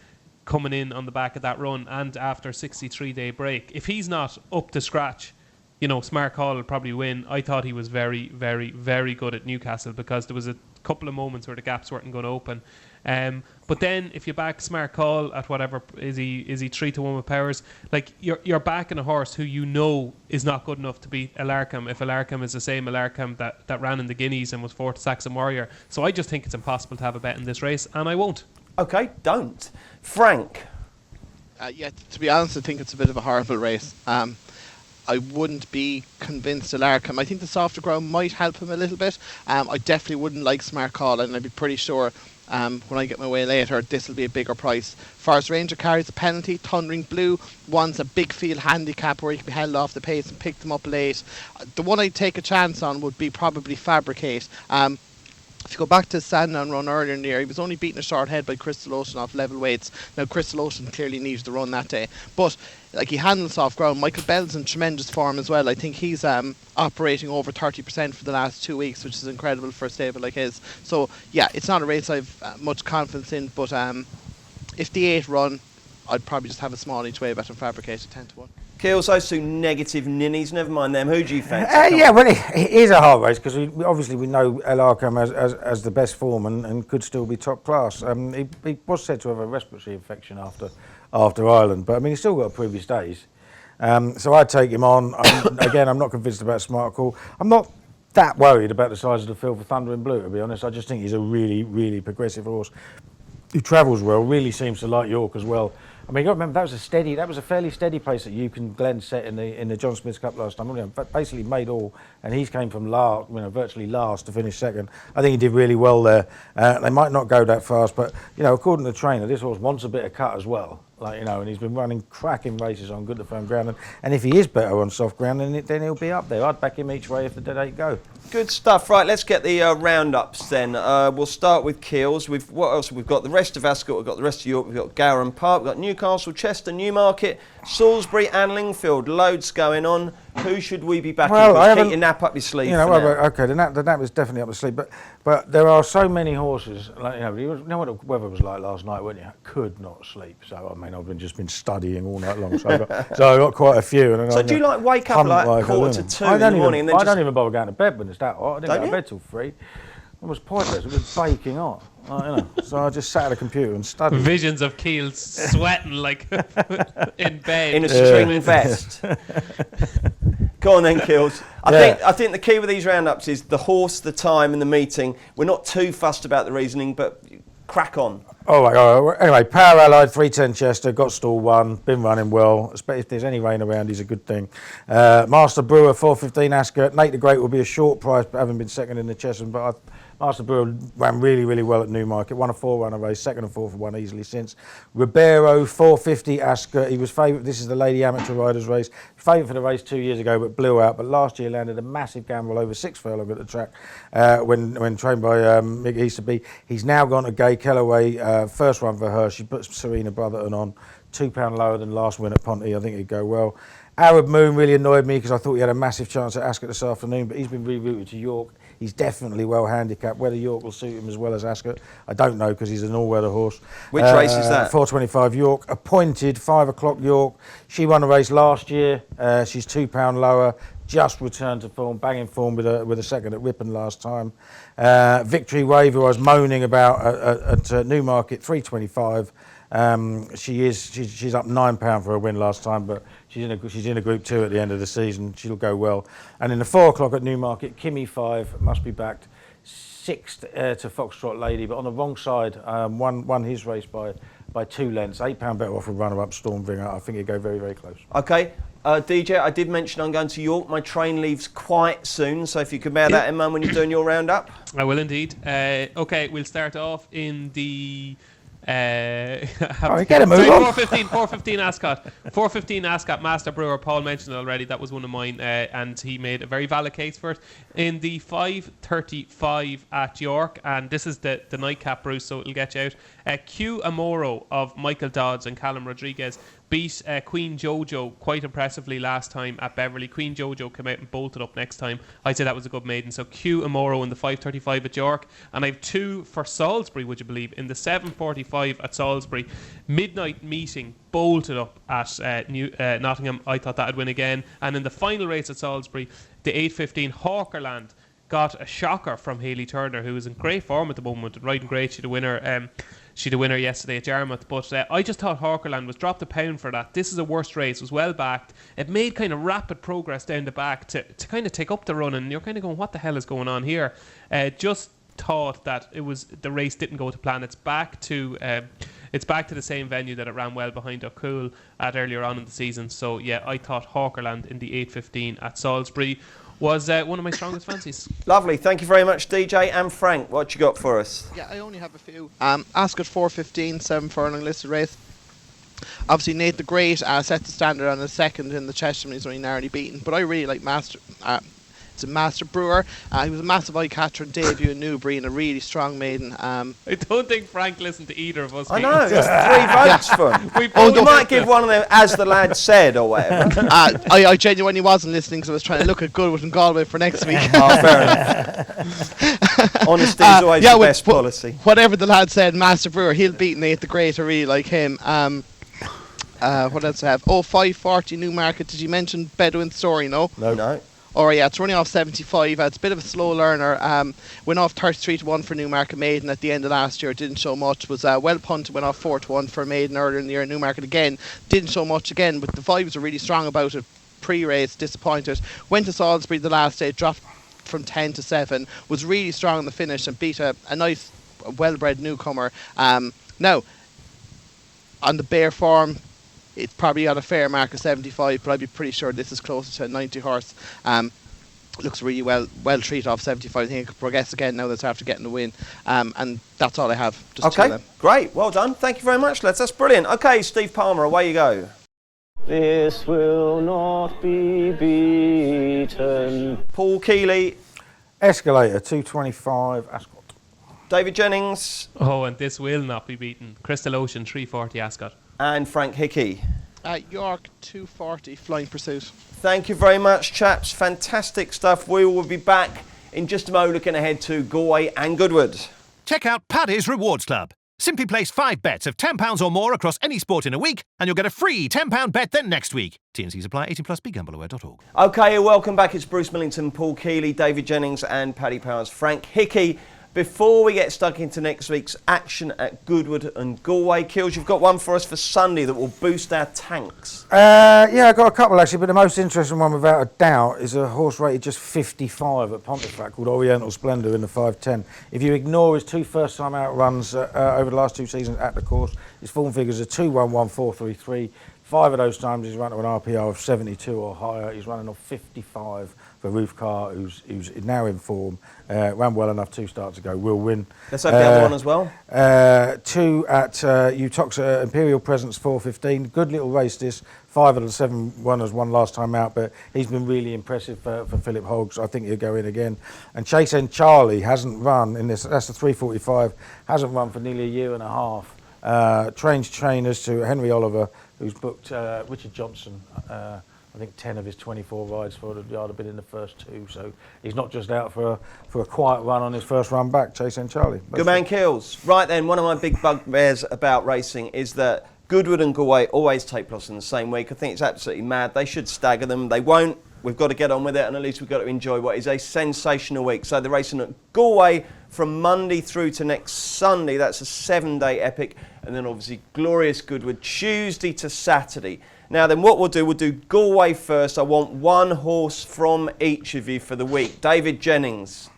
coming in on the back of that run and after a 63-day break. If he's not up to scratch, you know, Smart Call will probably win. I thought he was very, very, very good at Newcastle because there was a couple of moments where the gaps weren't going to open. But then if you back Smart Call at whatever, is he 3-1 with Powers, like you're backing a horse who you know is not good enough to beat Alarcam if Alarcam is the same Alarcam that ran in the Guineas and was fourth to Saxon Warrior. So I just think it's impossible to have a bet in this race, and I won't. Okay, don't. Frank. To be honest, I think it's a bit of a horrible race. I wouldn't be convinced Alarcam. I think the softer ground might help him a little bit. I definitely wouldn't like Smart Call, and I'd be pretty sure when I get my way later, this will be a bigger price. Forest Ranger carries a penalty. Thundering Blue wants a big field handicap where he can be held off the pace and pick them up late. The one I'd take a chance on would be probably Fabricate. If you go back to Sandown run earlier in the year, he was only beaten a short head by Crystal Ocean off level weights. Now, Crystal Ocean clearly needs the run that day. But he handles soft ground. Michael Bell's in tremendous form as well. I think he's operating over 30% for the last 2 weeks, which is incredible for a stable like his. So, yeah, it's not a race I've much confidence in. But if the 8 run, I'd probably just have a small each way bet on Fabricate at 10-1. Kills, those two negative ninnies, never mind them. Who do you fancy? Well, it is a hard race because we know Alarcam as the best form and could still be top class. He was said to have a respiratory infection after Ireland, but I mean he's still got previous days. So I'd take him on. I'm not convinced about Smart Call. I'm not that worried about the size of the field for Thundering Blue, to be honest. I just think he's a really, really progressive horse who travels well. Really seems to like York as well. I mean, you got to remember that was a fairly steady place that Euc and Glenn set in the John Smith's Cup last time. But basically made all, and he's came from virtually last to finish second. I think he did really well there. They might not go that fast, but according to the trainer, this horse wants a bit of cut as well. And he's been running cracking races on good to firm ground. And if he is better on soft ground, then he'll be up there. I'd back him each way if the day go. Good stuff. Right, let's get the roundups then. We'll start with Keels. What else? We've got the rest of Ascot, we've got the rest of York, we've got Gowran Park, we've got Newcastle, Chester, Newmarket, Salisbury and Lingfield. Loads going on. Who should we be backing? Well, keep your nap up your sleeve. Okay, the nap is definitely up the sleeve, but there are so many horses. You know what the weather was like last night, weren't you? Could not sleep. So I mean, I've just been studying all night long. So I got quite a few. And do you wake up like quarter to 2 in the morning? I don't even bother going to bed when it's that hot. I didn't go to bed till 3. It was pointless. It was baking hot. So I just sat at a computer and studied. Visions of Keels sweating like in bed in a string vest. Go on then, Keels. I think the key with these roundups is the horse, the time, and the meeting. We're not too fussed about the reasoning, but crack on. All right. Anyway, Power Allied 310 Chester, got stall 1, been running well. If there's any rain around, he's a good thing. Master Brewer 415 Ascot. Nate the Great will be a short price, but having been second in the Chesham. But Master Brewer ran really, really well at Newmarket. Won a 4-runner race, second and fourth one easily since. Ribeiro 450 Ascot. He was favourite. This is the Lady Amateur Riders race. Favourite for the race 2 years ago, but blew out. But last year landed a massive gamble over 6 furlong at the track when trained by Mick Easterby. He's now gone to Gay Kellaway. First run for her. She put Serena Brotherton on. £2 lower than last win at Ponty. I think it'd go well. Arab Moon really annoyed me because I thought he had a massive chance at Ascot this afternoon, but he's been rerouted to York. He's definitely well handicapped. Whether York will suit him as well as Ascot, I don't know because he's an all-weather horse. Which race is that? 425 York. Appointed 5 o'clock York. She won a race last year. She's £2 lower. Just returned to form, banging form with a second at Ripon last time. Victory Wave, who I was moaning about at Newmarket, 325. She's up £9 for a win last time, but she's in a Group 2 at the end of the season. She'll go well. And in the 4 o'clock at Newmarket, Kimmy 5 must be backed. 6th to Foxtrot Lady, but on the wrong side, won his race by 2 lengths. £8 better off a runner-up Stormbringer. I think he'd go very, very close. Okay, DJ, I did mention I'm going to York. My train leaves quite soon, so if you could bear that in mind when you're doing your roundup. I will indeed. Okay, we'll start off in the... get a move on. 415 Ascot. 415 Ascot, Master Brewer. Paul mentioned it already. That was one of mine, and he made a very valid case for it. In the 5:35 at York, and this is the nightcap, Bruce, so it'll get you out. Q Amoro of Michael Dodds and Callum Rodriguez beat Queen Jojo quite impressively last time at Beverley. Queen Jojo came out and bolted up next time. I'd say that was a good maiden. So Q Amoro in the 5:35 at York, and I have 2 for Salisbury, would you believe, in the 7:45 at Salisbury. Midnight Meeting bolted up at Nottingham. I thought that'd win again. And in the final race at Salisbury, the 8:15 Hawkerland got a shocker from Hayley Turner, who is in great form at the moment, riding great. She'd a winner yesterday at Yarmouth, but I just thought Hawkerland was dropped £1 for that. This is a worst race. It was well backed. It made kind of rapid progress down the back to kind of take up the run, and you're kind of going, what the hell is going on here? Just thought that the race didn't go to plan. It's back to the same venue that it ran well behind O'Cool at earlier on in the season. So yeah, I thought Hawkerland in the 8:15 at Salisbury was one of my strongest fancies. Lovely, thank you very much, DJ. And Frank, what you got for us? Yeah, I only have a few. Ascot 4:15, 7 furlong listed race. Obviously, Nate the Great set the standard on the second in the Chesham. He's only narrowly beaten, but I really like Master Brewer. He was a massive eye catcher and debut in Newbury and a really strong maiden. I don't think Frank listened to either of us. I know, there's 3 votes for him. You might give one of them, as the lad said, or whatever. I genuinely wasn't listening because I was trying to look at Goodwood and Galway for next week. Oh, fair enough. Honesty is always the best policy. Whatever the lad said, Master Brewer, he'll beat Nate the Great. I really like him. What else do I have? 5:40 Newmarket. Did you mention Bedouin Story? No. Oh yeah, it's running off 75. It's a bit of a slow learner. Went off 33-1 for Newmarket maiden at the end of last year. Didn't show much. Was well punted. Went off 4-1 for maiden earlier in the year. Newmarket again didn't show much again, but the vibes are really strong about it. Pre-race, disappointed. Went to Salisbury the last day, dropped from 10 to 7. Was really strong in the finish and beat a nice, well-bred newcomer. Now, on the bare form, it's probably at a fair mark of 75, but I'd be pretty sure this is closer to a 90 horse. Looks really well treated off 75. I think it could progress again now that's after getting the win. And that's all I have. Just okay, great, well done. Thank you very much, lads. That's brilliant. Okay, Steve Palmer, away you go. This will not be beaten. Paul Keeley. Escalator 225 Ascot. David Jennings. Oh, and this will not be beaten. Crystal Ocean 340 Ascot. And Frank Hickey. York 240 Flying Pursuit. Thank you very much, chaps. Fantastic stuff. We will be back in just a moment looking ahead to Galway and Goodwood. Check out Paddy's Rewards Club. Simply place 5 bets of £10 or more across any sport in a week, and you'll get a free £10 bet then next week. T&Cs apply. 18+. BeGambleAware.org. Okay, welcome back. It's Bruce Millington, Paul Keeley, David Jennings, and Paddy Powers. Frank Hickey. Before we get stuck into next week's action at Goodwood and Galway, Kills, you've got one for us for Sunday that will boost our tanks. Yeah, I've got a couple actually, but the most interesting one without a doubt is a horse rated just 55 at Pontefract called Oriental Splendour in the 5:10. If you ignore his 2 first-time out runs over the last 2 seasons at the course, his form figures are 2-1-1-4-3-3. 5 of those times he's run to an RPR of 72 or higher. He's running off 55 for Ruth Carr, who's now in form. Ran well enough 2 starts ago, will win. Let's have the other one as well. 2 at Utoxa Imperial Presence 4:15. Good little race this. 5 of the 7 runners won last time out, but he's been really impressive for Philip Hoggs. I think he'll go in again. And Chase and Charlie hasn't run in this. That's the 3:45. Hasn't run for nearly a year and a half. Trains trainers to Henry Oliver, who's booked Richard Johnson. I think 10 of his 24 rides for the yard have been in the first 2, so he's not just out for a quiet run on his first run back. Chase and Charlie. Good man, Kills. Right then, one of my big bugbears about racing is that Goodwood and Galway always take plus in the same week. I think it's absolutely mad. They should stagger them. They won't. We've got to get on with it, and at least we've got to enjoy what is a sensational week. So the racing at Galway from Monday through to next Sunday. That's a 7-day epic. And then obviously Glorious Goodwood, Tuesday to Saturday. Now then what we'll do Galway first. I want one horse from each of you for the week. David Jennings.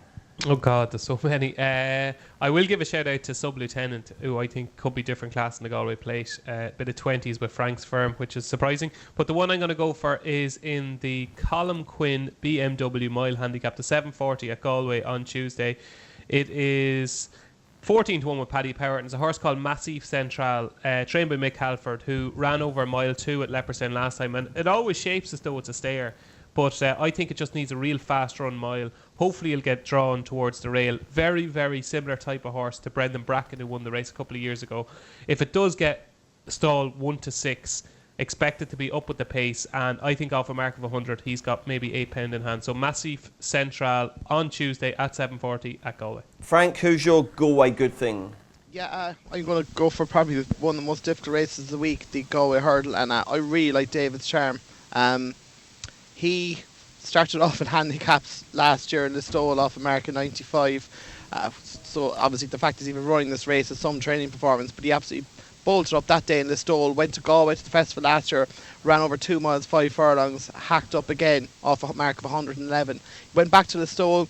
Oh God, there's so many. I will give a shout out to Sub Lieutenant, who I think could be different class in the Galway Plate. Bit of 20s with Frank's firm, which is surprising. But the one I'm going to go for is in the Colm Quinn BMW Mile Handicap, the 740 at Galway on Tuesday. It is 14-1 with Paddy Power, and it's a horse called Massif Central, trained by Mick Halford, who ran over mile 2 at Leopardstown last time, and it always shapes as though it's a stayer. But I think it just needs a real fast run mile. Hopefully it'll get drawn towards the rail. Very, very similar type of horse to Brendan Bracken, who won the race a couple of years ago. If it does get stalled 1 to 6, expect it to be up with the pace. And I think off a mark of 100, he's got maybe £8 in hand. So Massif Central on Tuesday at 7:40 at Galway. Frank, who's your Galway good thing? Yeah, I'm going to go for probably one of the most difficult races of the week, the Galway Hurdle. And I really like David's charm. He started off in handicaps last year in Listowel off America 95. So obviously the fact he's even running this race is some training performance, but he absolutely bolted up that day in Listowel, went to Galway to the festival last year, ran over 2 miles, 5 furlongs, hacked up again off a mark of 111. Went back to Listowel,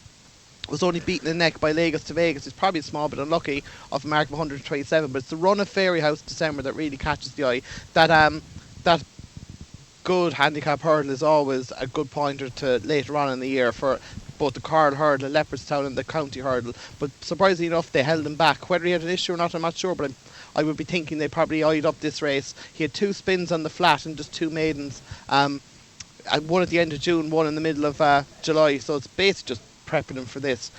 was only beaten in the neck by Lagos to Vegas. He's probably a small bit unlucky off a mark of 127, but it's the run of Fairyhouse December that really catches the eye. That good handicap hurdle is always a good pointer to later on in the year for both the Carl Hurdle, Leopardstown and the County Hurdle. But surprisingly enough, they held him back. Whether he had an issue or not, I'm not sure, but I would be thinking they probably eyed up this race. He had 2 spins on the flat and just 2 maidens. One at the end of June, one in the middle of July, so it's basically just prepping him for this.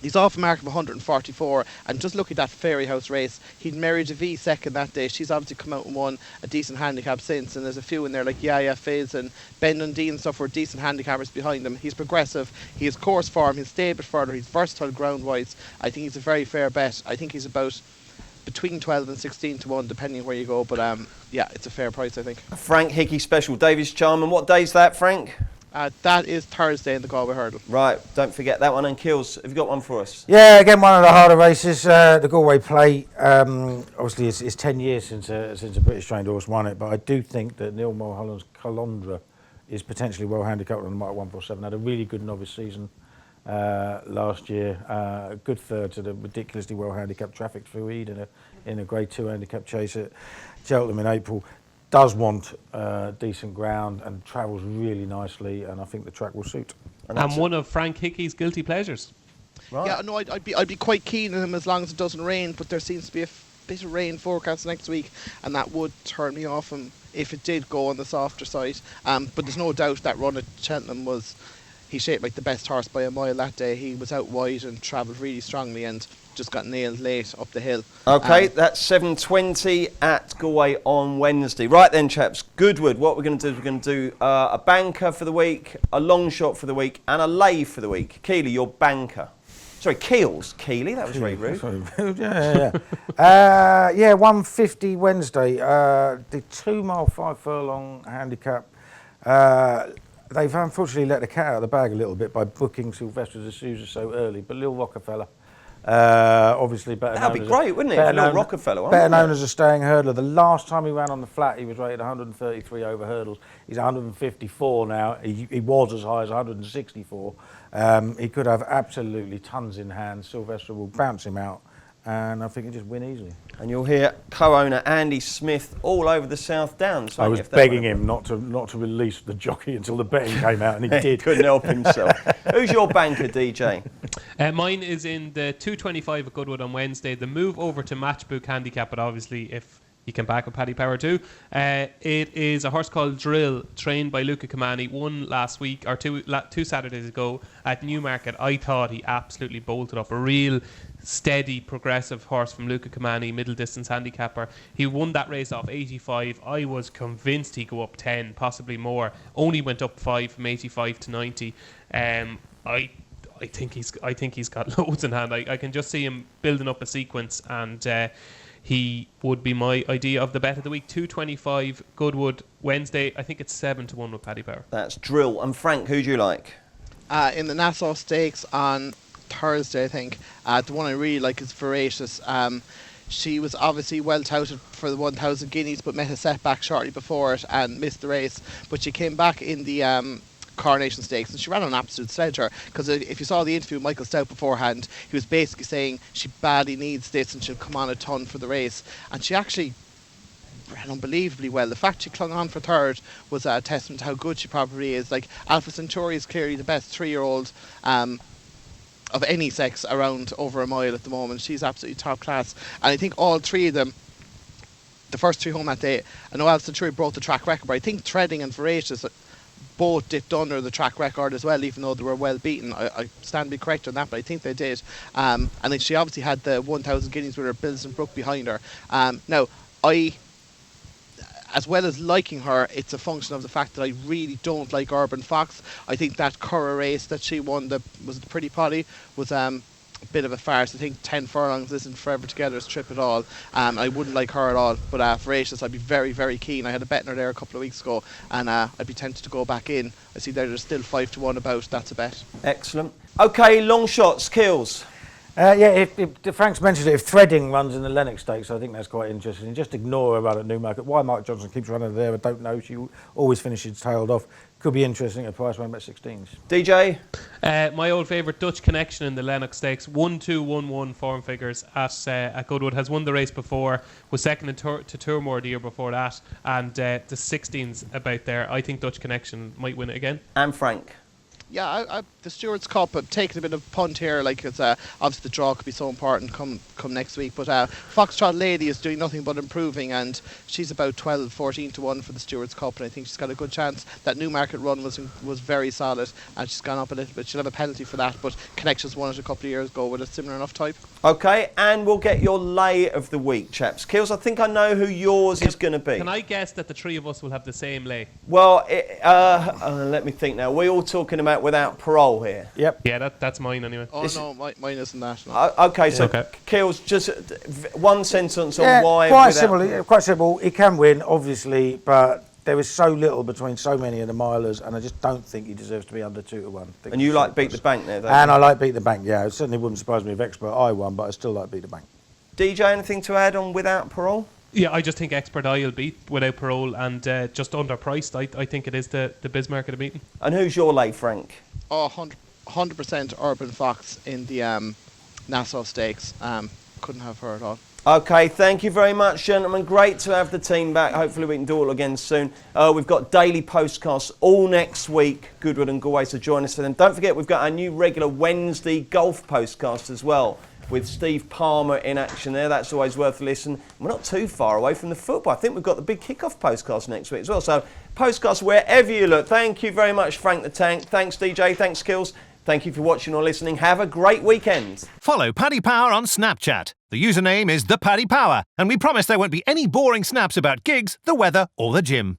He's off a mark of 144, and just look at that Fairyhouse race. He'd married a V second that day. She's obviously come out and won a decent handicap since, and there's a few in there like Yaya Fizz and Ben Dundee and stuff who are decent handicappers behind him. He's progressive, he has course form, he'll stay a bit further, he's versatile ground wise. I think he's a very fair bet. I think he's about between 12 and 16 to 1 depending where you go, but yeah, it's a fair price I think. Frank Hickey special, David's charm, and what day's that, Frank? That is Thursday in the Galway Hurdle. Right, don't forget that one. And Kills, have you got one for us? Yeah, again, one of the harder races, the Galway Plate. Obviously, it's 10 years since a British trained horse won it, but I do think that Neil Mulholland's Colondra is potentially well handicapped on the Mark 147. Had a really good novice season last year. A good third to the ridiculously well handicapped Traffic Through Ede in a Grade 2 handicap chase at Cheltenham in April. Does want decent ground and travels really nicely, and I think the track will suit. And one of Frank Hickey's guilty pleasures. Right. Yeah, no, I'd be quite keen on him as long as it doesn't rain, but there seems to be a bit of rain forecast next week, and that would turn me off him if it did go on the softer side. But there's no doubt that run at Cheltenham he shaped like the best horse by a mile that day. He was out wide and travelled really strongly and just got nailed late up the hill. Okay, that's 7:20 at Galway on Wednesday. Right then, chaps, Goodwood, what we're going to do is we're going to do a banker for the week, a long shot for the week, and a lay for the week. Keely, your banker. Sorry, Keels. Keely, that was very rude. Yeah, 150 Wednesday. The 2 mile 5 furlong handicap. They've unfortunately let the cat out of the bag a little bit by booking Sylvester de Sousa so early, but Lil Rockefeller, obviously better known as... That'd be great, wouldn't it? If Lil Rockefeller, better known as a staying hurdler. The last time he ran on the flat, he was rated 133 over hurdles. He's 154 now. He was as high as 164. He could have absolutely tons in hand. Sylvester will bounce him out, and I think he'll just win easily. And you'll hear co-owner Andy Smith all over the South Downs. I was begging him not to release the jockey until the betting came out, and he did. Couldn't help himself. Who's your banker, DJ? Mine is in the 225 at Goodwood on Wednesday. The move over to Matchbook handicap, but obviously if you can back with Paddy Power too. It is a horse called Drill, trained by Luca Kamani. Won last week, or two Saturdays ago at Newmarket. I thought he absolutely bolted up. A real steady, progressive horse from Luca Kamani, middle distance handicapper. He won that race off 85. I was convinced he'd go up 10, possibly more. Only went up 5 from 85 to 90. I think he's got loads in hand. I can just see him building up a sequence, and he would be my idea of the bet of the week. 225 Goodwood Wednesday. I think it's 7-1 with Paddy Power. That's Drill. And Frank, who do you like? In the Nassau Stakes on Thursday, I think. The one I really like is Voracious. She was obviously well touted for the 1,000 guineas, but met a setback shortly before it and missed the race. But she came back in the Coronation Stakes, and she ran on an absolute sledger. Because if you saw the interview with Michael Stout beforehand, he was basically saying she badly needs this and she'll come on a ton for the race. And she actually ran unbelievably well. The fact she clung on for third was a testament to how good she probably is. Like, Alpha Centauri is clearly the best 3-year-old of any sex around over a mile at the moment. She's absolutely top class. And I think all three of them, the first three home that day, I know Alpha Centauri broke the track record, but I think Treading and Voracious both dipped under the track record as well, even though they were well beaten. I stand to be correct on that, but I think they did. And then she obviously had the 1,000 guineas with her Bills and Brook behind her. Now, as well as liking her, it's a function of the fact that I really don't like Urban Fox. I think that Curra race that she won, was the Pretty Potty, was a bit of a farce. I think 10 furlongs isn't Forever Together's trip at all. I wouldn't like her at all. But Voracious, I'd be very, very keen. I had a bet on her there a couple of weeks ago, and I'd be tempted to go back in. I see there's still 5-1 about. That's a bet. Excellent. Okay, long shots, Kills. If Frank's mentioned it, if Threading runs in the Lennox Stakes, I think that's quite interesting. Just ignore her run at Newmarket. Why Mark Johnson keeps running there, I don't know. She always finishes tailed off. Could be interesting at price around about 16s. DJ? My old favourite Dutch Connection in the Lennox Stakes, 1-2-1-1 form figures at Goodwood, has won the race before, was second to Tourmore the year before that, and the 16's about there. I think Dutch Connection might win it again. And Frank? Yeah, the Stewards Cup, I'm taking a bit of a punt here. Like, it's obviously the draw could be so important come next week. But Foxtrot Lady is doing nothing but improving, and she's about 14-1 for the Stewards Cup, and I think she's got a good chance. That Newmarket run was very solid, and she's gone up a little bit. She'll have a penalty for that, but Connections won it a couple of years ago with a similar enough type. Okay, and we'll get your lay of the week, chaps. Kills, I think I know who yours is going to be. Can I guess that the three of us will have the same lay? Well, let me think now. We're all talking about Without Parole here. Yep. Yeah, that's mine anyway. Oh, no, mine isn't that. No. Okay, so Kills, just one sentence on why. Quite simple. He can win, obviously, but there is so little between so many of the milers, and I just don't think he deserves to be under 2-1. And you like Beat the Bank there, though? And I like Beat the Bank, yeah. It certainly wouldn't surprise me if Expert I won, but I still like Beat the Bank. DJ, anything to add on Without Parole? Yeah, I just think Expert Eye will beat Without Parole, and just underpriced. I think it is the Bismarck of the beating. And who's your lay, Frank? Oh, 100% Urban Fox in the Nassau Stakes. Couldn't have her at all. Okay, thank you very much, gentlemen. Great to have the team back. Hopefully we can do it all again soon. We've got daily postcasts all next week, Goodwood and Galway, so join us for them. Don't forget, we've got our new regular Wednesday golf postcast as well, with Steve Palmer in action there. That's always worth a listen. We're not too far away from the football. I think we've got the big kickoff postcast next week as well. So postcasts wherever you look. Thank you very much, Frank the Tank. Thanks, DJ. Thanks, Skills. Thank you for watching or listening. Have a great weekend. Follow Paddy Power on Snapchat. The username is ThePaddyPower, and we promise there won't be any boring snaps about gigs, the weather, or the gym.